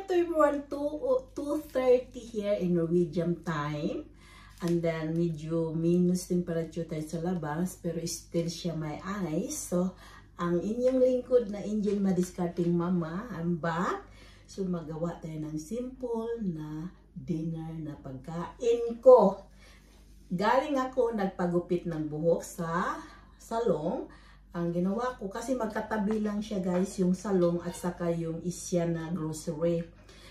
to everyone, 2:30 here in Norwegian time. And then medyo minus temperature tayo sa labas, pero still siya may ice. So, ang inyong lingkod na Angel Madiscarding Mama, I'm back. So, magawa tayo ng simple na dinner na pagkain ko. Galing ako nagpagupit ng buhok sa salon. Ang ginawa ko, kasi magkatabi lang siya guys, yung salon at saka yung Isya na grocery.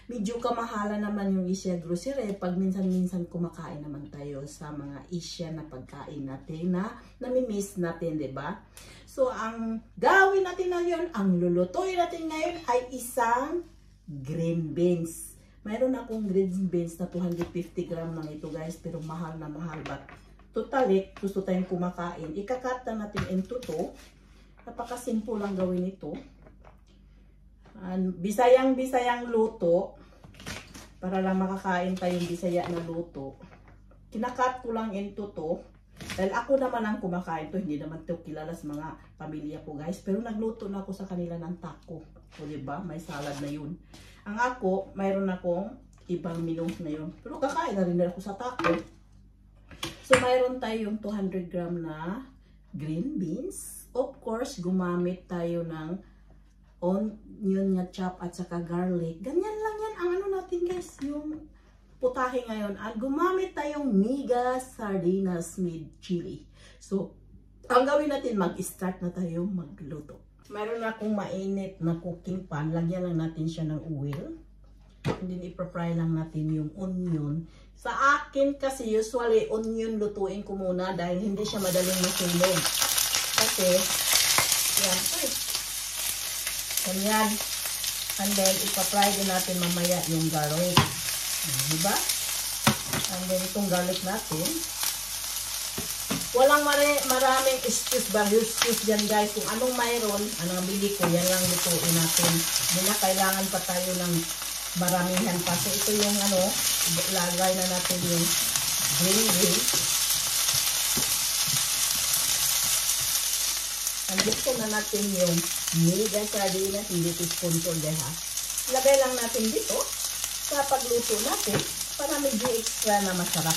Medyo kamahala naman yung Isya grocery pag minsan-minsan kumakain naman tayo sa mga Isya na pagkain natin na nami-miss natin, 'di ba? So ang gawin natin ngayon, ang lulutuin natin ngayon ay isang green beans. Mayroon akong green beans na 250 gram lang ito guys, pero mahal na mahal, but totally gusto tayong kumakain. Ika-cut na natin into 2. Napaka-simple lang gawin ito. Bisayang luto, para lang makakain tayong Bisaya na luto. Kinakat ko lang into 2 dahil ako naman ang kumakain to, hindi naman to kilala sa mga pamilya ko guys, pero nagluto na ako sa kanila ng taco. O diba, may salad na yun. Ang ako, mayroon akong ibang menu na yun, pero kakain na rin ako sa taco. So mayroon tayong 200 gram na green beans. Of course, gumamit tayo ng onion nga chop at saka garlic. Ganyan lang yan ang ano natin guys, yung putahe ngayon. At gumamit tayong Mega Sardinas with chili. So, ang gawin natin, mag-start na tayo magluto. Mayroon akong mainit na cooking pan. Lagyan lang natin siya ng oil. And then ipra-fry lang natin yung onion. Sa akin kasi usually onion lutuin ko muna dahil hindi siya madaling masunog. Kasi, yan, ganyan. And then, ipapry din natin mamaya yung garlic. Diba? And then, itong garlic natin. Walang maraming excuse ba? Excuse dyan guys. Kung anong mayroon, anong bili ko, yan lang lutuin natin. Hindi na kailangan pa tayo ng maramihan pa. So, ito yung ano, lagay na natin yung green beans. Andito na natin yung Mega Sardinas, hindi ito sponsor dahil ha. Lagay lang natin dito sa pagluto natin para medyo extra na masarap.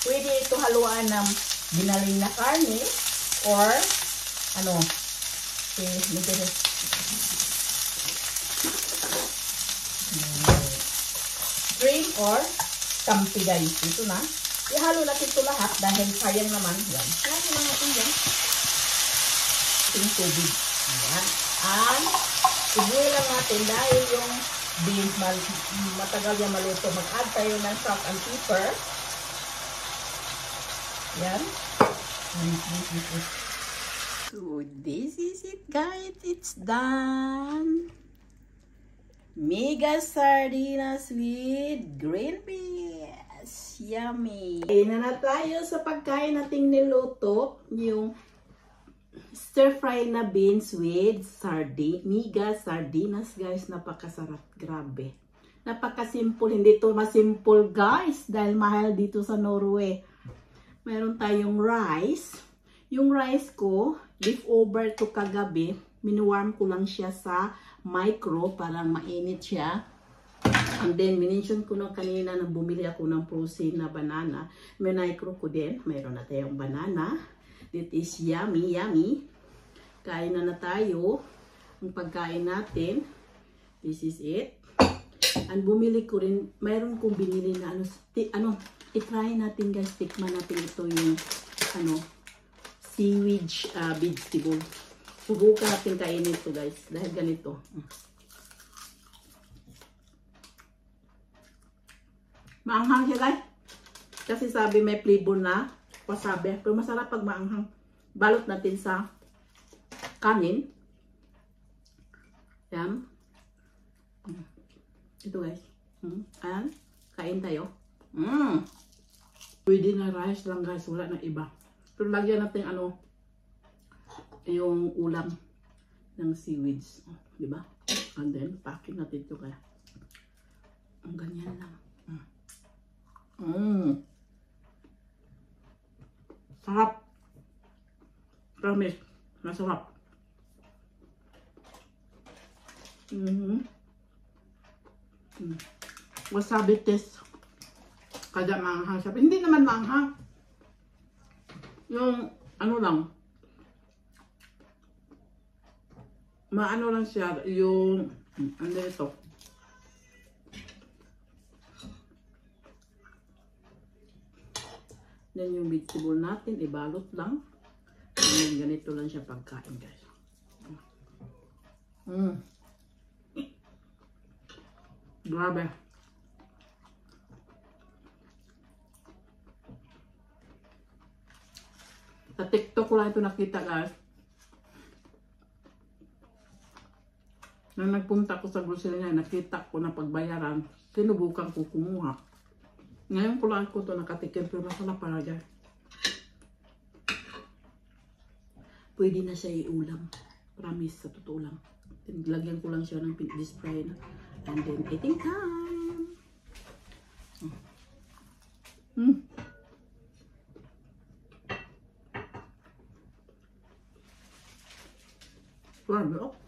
Pwede ito haluan ng ginaling na karne or ano, shrimp or kampi guys. Ito na. Ihalo natin ito lahat dahil sayang naman. Yan. Ihalo lang natin yan. Tubig. Ayan. And ibuhin lang natin dahil yung beans matagal yung maluto. Mag-add tayo ng salt and pepper. Ayan. So this is it guys. It's done. Mega Sardinas with green beans. Yummy. Kain na tayo sa pagkain nating niluto. Yung stir-fry na beans with Mega Sardinas guys. Napakasarap. Grabe. Napakasimple. Hindi to masimple guys. Dahil mahal dito sa Norway. Meron tayong rice. Yung rice ko, leftover to kagabi. Minuwarm ko lang siya sa micro para mainit siya. And then, minention ko na kanina na bumili ako ng frozen na banana. Minicro ko din. Mayroon na tayong banana. It is yummy, yummy. Kain na tayo. Ang pagkain natin. This is it. And bumili ko rin, mayroon kong binili na i-try natin guys, tikman natin ito yung seaweed vegetable. Subukan natin kainin ito guys, dahil ganito. Maanghang siya guys. Kasi sabi may flavor na wasabi. Pero masarap pag maanghang. Balot natin sa kanin. Yan. Ito guys. Ayan. Kain tayo. Pwede na rice lang guys. Wala na iba. Pero lagyan natin yung ulam ng seaweeds. Diba? And then, packing natin ito kaya. Ang ganyan lang. Sarap. Promise. Masarap. Wasabi test. Kada maanghang siya. Hindi naman maanghang. Yung ano lang. Maano lang siya. Yung ano ito. Then yung vegetable natin, ibalot lang. And ganito lang siya pagkain, guys. Grabe. Sa TikTok ko lang ito nakita, guys. Nang nagpunta ko sa grocery niya, nakita ko na pagbayaran. Sinubukan ko kumuha. Ngayon ko lang ko ito nakatikim, pero masarap para guys. Pwede na siya iulam. Promise, sa totoo lang. Lagyan ko lang siya ng this fry na. And then, eating time! Grabe, oh.